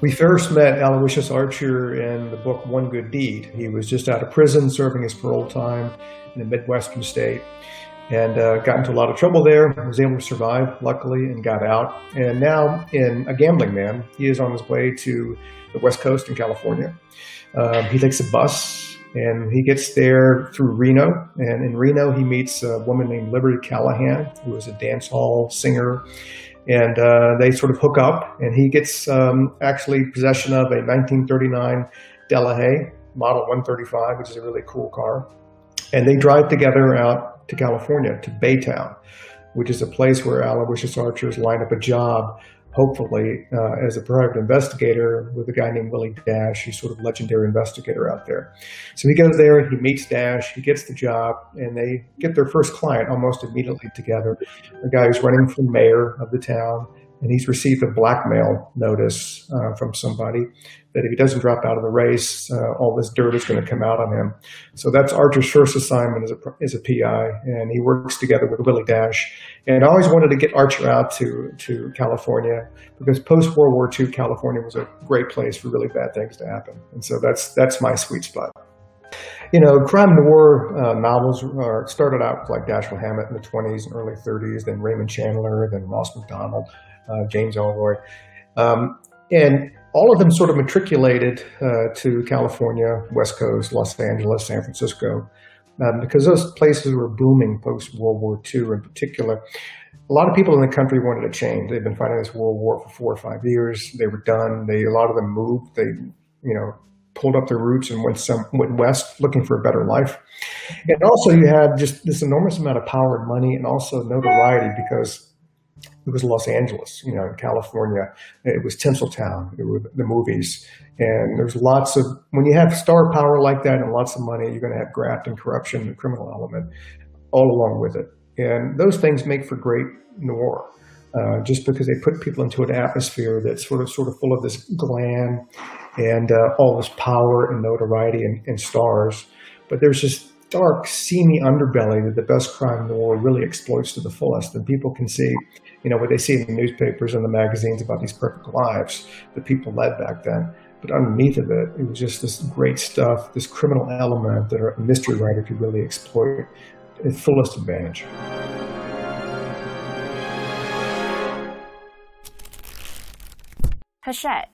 We first met Aloysius Archer in the book One Good Deed. He was just out of prison serving his parole time in a Midwestern state and got into a lot of trouble there, was able to survive, luckily, and got out. And now, in A Gambling Man, he is on his way to the West Coast in California. He takes a bus and he gets there through Reno. And in Reno, he meets a woman named Liberty Callahan, who is a dance hall singer. And they sort of hook up, and he gets actually possession of a 1939 Delahaye Model 135, which is a really cool car. And they drive together out to California, to Baytown, which is a place where Aloysius Archer's lined up a job, hopefully, as a private investigator with a guy named Willie Dash, who's sort of legendary investigator out there. So he goes there, he meets Dash, he gets the job, and they get their first client almost immediately together, a guy who's running for mayor of the town, and he's received a blackmail notice from somebody that if he doesn't drop out of the race, all this dirt is going to come out on him. So that's Archer's first assignment as a PI, and he works together with Willie Dash. And I always wanted to get Archer out to California because post-World War II, California was a great place for really bad things to happen. And so that's my sweet spot. You know, crime noir novels started out with like Dashiell Hammett in the 20s and early 30s, then Raymond Chandler, then Ross MacDonald, James Ellroy. And all of them sort of matriculated to California, West Coast, Los Angeles, San Francisco, because those places were booming post-World War II in particular. A lot of people in the country wanted to change. They've been fighting this World War for 4 or 5 years. They were done. A lot of them moved. They, pulled up their roots and went west looking for a better life. And also you had just this enormous amount of power and money and also notoriety because it was Los Angeles, in California. It was Tinseltown, it were the movies. And there's lots of, when you have star power like that and lots of money, you're going to have graft and corruption and criminal element all along with it. And those things make for great noir. Just because they put people into an atmosphere that's sort of full of this glam and all this power and notoriety and stars. But there's this dark, seamy underbelly that the best crime noir really exploits to the fullest. And people can see, what they see in the newspapers and the magazines about these perfect lives that people led back then. But underneath of it, it was just this great stuff, this criminal element that a mystery writer could really exploit at fullest advantage. Hachette